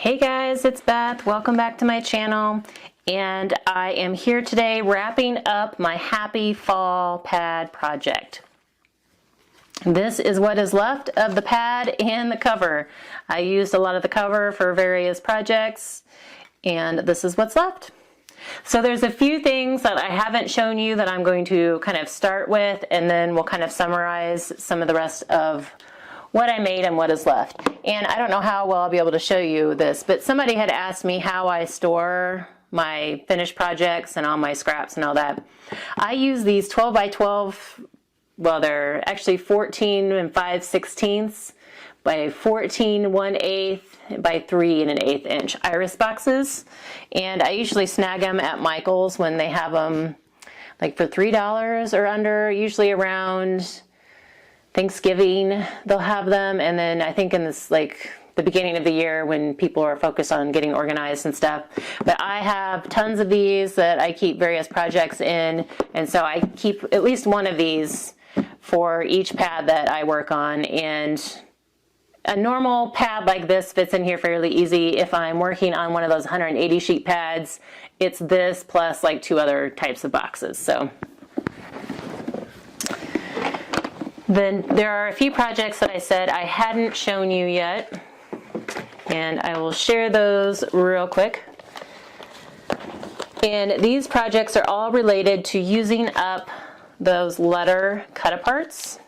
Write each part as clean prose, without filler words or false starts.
Hey guys, it's Beth. Welcome back to my channel. And I am here today wrapping up my Happy Fall pad project. This is what is left of the pad and the cover. I used a lot of the cover for various projects, and this is what's left. So there's a few things that I haven't shown you that I'm going to kind of start with, and then we'll kind of summarize some of the rest of what I made and what is left. And I don't know how well I'll be able to show you this, but somebody had asked me how I store my finished projects and all my scraps and all that. I use these 12 by 12, well, they're actually 14 and 5/16 by 14 1/8 by 3 1/8 inch iris boxes. And I usually snag them at Michael's when they have them like for $3 or under, usually around Thanksgiving they'll have them, and then I think in this like the beginning of the year when people are focused on getting organized and stuff. But I have tons of these that I keep various projects in, and so I keep at least one of these for each pad that I work on. And a normal pad like this fits in here fairly easy. If I'm working on one of those 180 sheet pads, it's this plus like 2 other types of boxes. So then there are a few projects that I said I hadn't shown you yet, and I will share those real quick. And these projects are all related to using up those letter cut-aparts.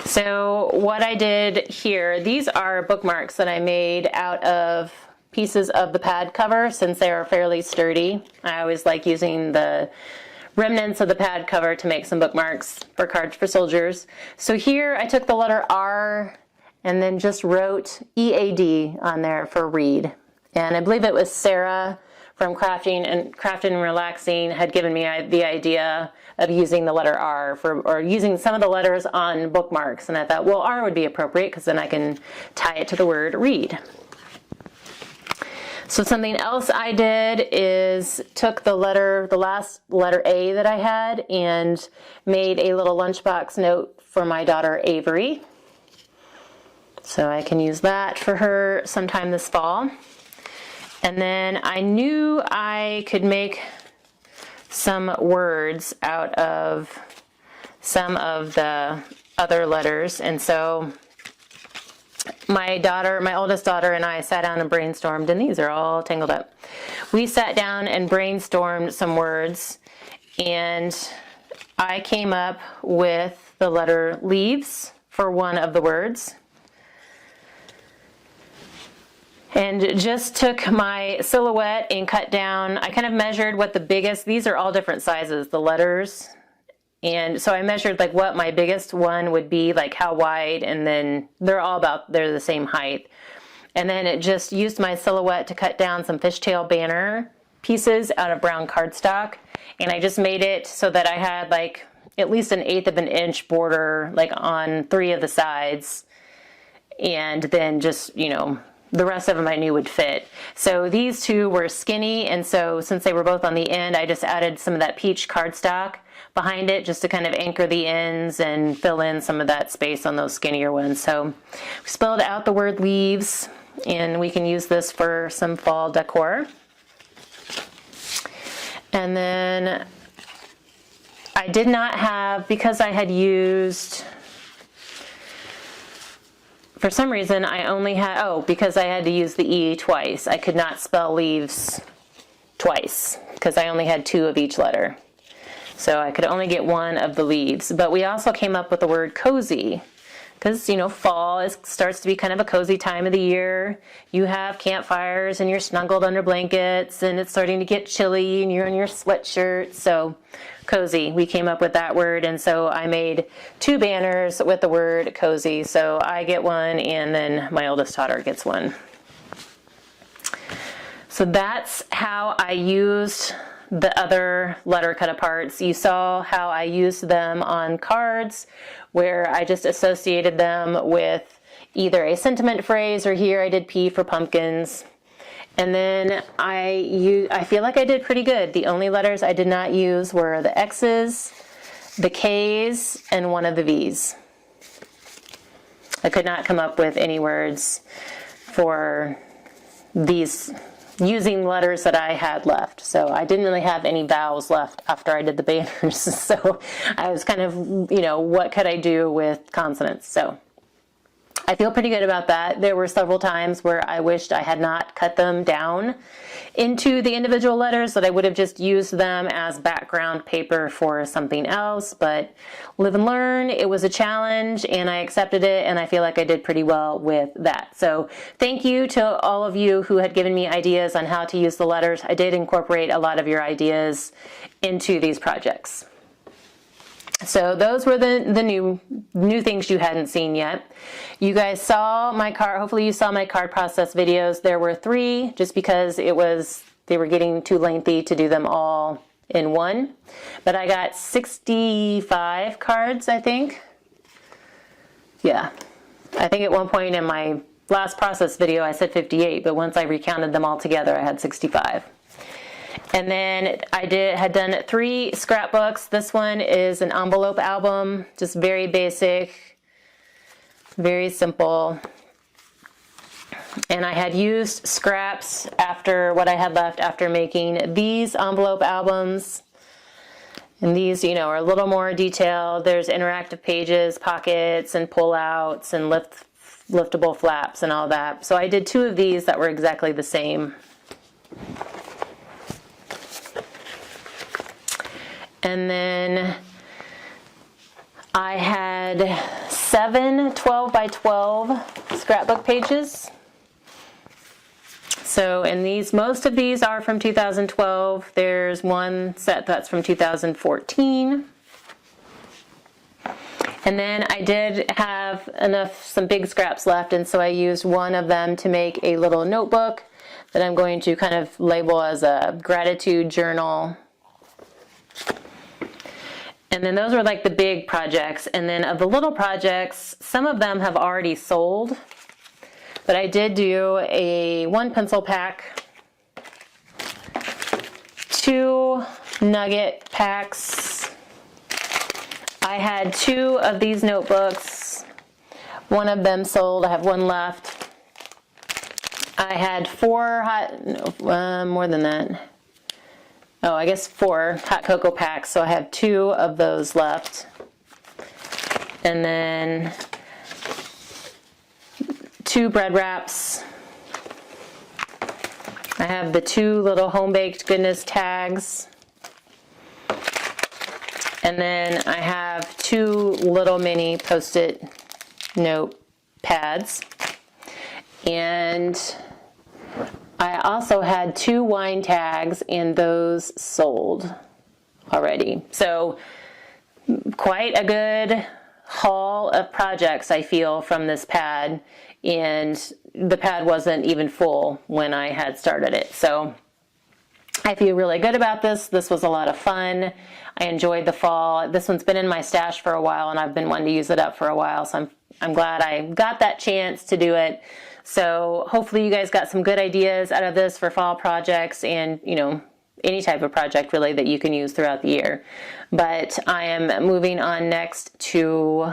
So what I did here, these are bookmarks that I made out of pieces of the pad cover since they are fairly sturdy. I always like using the remnants of the pad cover to make some bookmarks for Cards for Soldiers. So here I took the letter R and then just wrote EAD on there for read. And I believe it was Sarah from Crafting and Relaxing had given me the idea of using the letter R or using some of the letters on bookmarks. And I thought, well, R would be appropriate because then I can tie it to the word read. So something else I did is took the last letter A that I had and made a little lunchbox note for my daughter Avery. So I can use that for her sometime this fall. And then I knew I could make some words out of some of the other letters, and so my oldest daughter and I sat down and brainstormed, and these are all tangled up. We sat down and brainstormed some words, and I came up with the letter leaves for one of the words. And just took my silhouette and cut down, I kind of measured what the biggest, these are all different sizes, the letters. And so I measured like what my biggest one would be, like how wide, and then they're the same height. And then it just used my silhouette to cut down some fishtail banner pieces out of brown cardstock. And I just made it so that I had like at least 1/8 of an inch border like on 3 of the sides. And then just, you know, the rest of them I knew would fit. So these two were skinny, and so since they were both on the end, I just added some of that peach cardstock behind it just to kind of anchor the ends and fill in some of that space on those skinnier ones. So we spelled out the word leaves, and we can use this for some fall decor. And then I did not have, because I had used, for some reason I only had, because I had to use the E twice. I could not spell leaves twice because I only had 2 of each letter. So I could only get 1 of the leaves. But we also came up with the word cozy because, you know, fall starts to be kind of a cozy time of the year. You have campfires and you're snuggled under blankets and it's starting to get chilly and you're in your sweatshirt. So cozy, we came up with that word, and so I made 2 banners with the word cozy. So I get one and then my oldest daughter gets one. So that's how I used the other letter cut aparts. You saw how I used them on cards where I just associated them with either a sentiment phrase, or here I did P for pumpkins. And then I feel like I did pretty good. The only letters I did not use were the X's, the K's, and one of the V's. I could not come up with any words for these using letters that I had left. So I didn't really have any vowels left after I did the banners. So I was kind of, what could I do with consonants? So I feel pretty good about that. There were several times where I wished I had not cut them down into the individual letters, that I would have just used them as background paper for something else, but live and learn. It was a challenge and I accepted it, and I feel like I did pretty well with that. So thank you to all of you who had given me ideas on how to use the letters. I did incorporate a lot of your ideas into these projects. So those were the new things you hadn't seen yet. You guys saw my card, hopefully you saw my card process videos. There were 3 just because they were getting too lengthy to do them all in one. But I got 65 cards, I think. Yeah, I think at one point in my last process video I said 58, but once I recounted them all together I had 65. And then I had done 3 scrapbooks. This one is an envelope album, just very basic, very simple. And I had used scraps after what I had left after making these envelope albums. And these, are a little more detailed. There's interactive pages, pockets, and pullouts, and liftable flaps and all that. So I did 2 of these that were exactly the same. And then I had 7 12 by 12 scrapbook pages. So, and most of these are from 2012. There's one set that's from 2014. And then I did have some big scraps left, and so I used one of them to make a little notebook that I'm going to kind of label as a gratitude journal. And then those were like the big projects. And then of the little projects, some of them have already sold. But I did do one pencil pack, 2 nugget packs. I had 2 of these notebooks. One of them sold. I have 1 left. I had 4 more than that. Oh, I guess 4 hot cocoa packs, so I have 2 of those left. And then 2 bread wraps. I have the 2 little home-baked goodness tags. And then I have 2 little mini Post-it note pads. And I also had 2 wine tags, and those sold already. So quite a good haul of projects, I feel, from this pad. And the pad wasn't even full when I had started it. So I feel really good about this. This was a lot of fun. I enjoyed the fall. This one's been in my stash for a while, and I've been wanting to use it up for a while. So I'm glad I got that chance to do it. So hopefully you guys got some good ideas out of this for fall projects, and any type of project really that you can use throughout the year. But I am moving on next to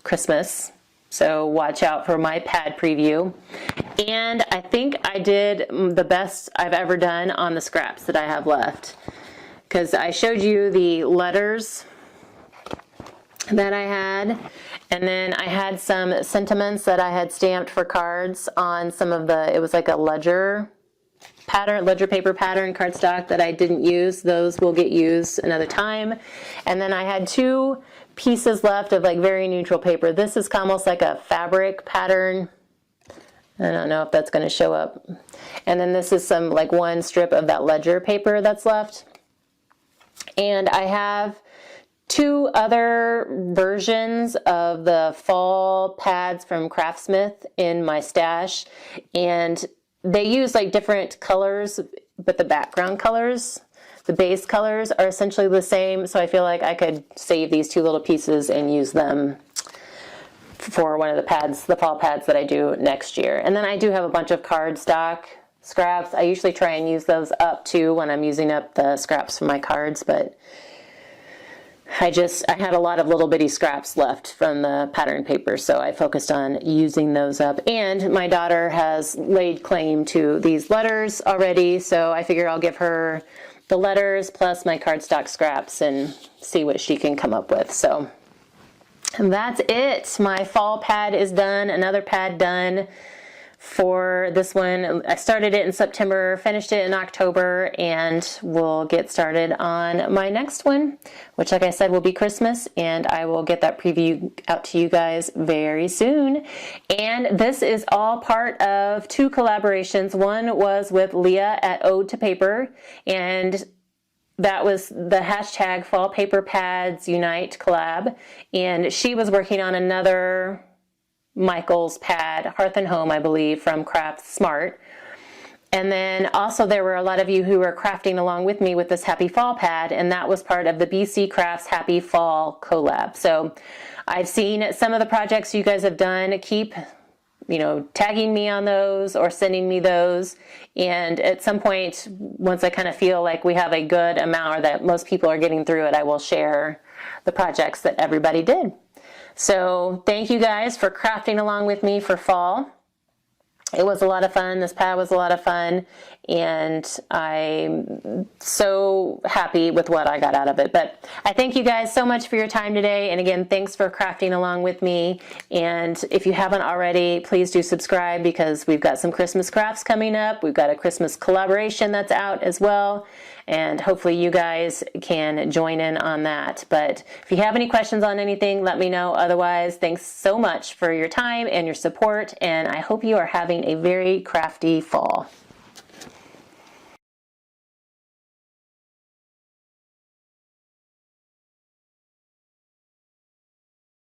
Christmas, so watch out for my pad preview. And I think I did the best I've ever done on the scraps that I have left, because I showed you the letters that I had, and then I had some sentiments that I had stamped for cards on some of it was like a ledger paper pattern cardstock that I didn't use. Those will get used another time. And then I had 2 pieces left of like very neutral paper. This is almost like a fabric pattern. I don't know if that's going to show up. And then this is some like 1 strip of that ledger paper that's left. And I have 2 other versions of the fall pads from CraftSmith in my stash, and they use like different colors, but the background colors, the base colors, are essentially the same. So I feel like I could save these 2 little pieces and use them for one of the pads, the fall pads that I do next year. And then I do have a bunch of cardstock scraps. I usually try and use those up too when I'm using up the scraps from my cards, but I had a lot of little bitty scraps left from the pattern paper, so I focused on using those up. And my daughter has laid claim to these letters already, so I figure I'll give her the letters plus my cardstock scraps and see what she can come up with. So and that's it. My fall pad is done. Another pad done for this one. I started it in September, finished it in October, and we'll get started on my next one, which, like I said, will be Christmas, and I will get that preview out to you guys very soon. And this is all part of 2 collaborations. One was with Leah at Ode to Paper, and that was the hashtag fallpaperpadsunite collab, and she was working on another Michael's pad, Hearth and Home, I believe, from CraftSmith. And then also there were a lot of you who were crafting along with me with this Happy Fall pad, and that was part of the BC Crafts Happy Fall collab. So I've seen some of the projects you guys have done. Keep, tagging me on those or sending me those. And at some point, once I kind of feel like we have a good amount or that most people are getting through it, I will share the projects that everybody did. So thank you guys for crafting along with me for fall. It was a lot of fun. This pad was a lot of fun, and I'm so happy with what I got out of it. But I thank you guys so much for your time today, and again, thanks for crafting along with me. And if you haven't already, please do subscribe, because we've got some Christmas crafts coming up. We've got a Christmas collaboration that's out as well, and hopefully you guys can join in on that. But if you have any questions on anything, let me know. Otherwise, thanks so much for your time and your support, and I hope you are having a very crafty fall.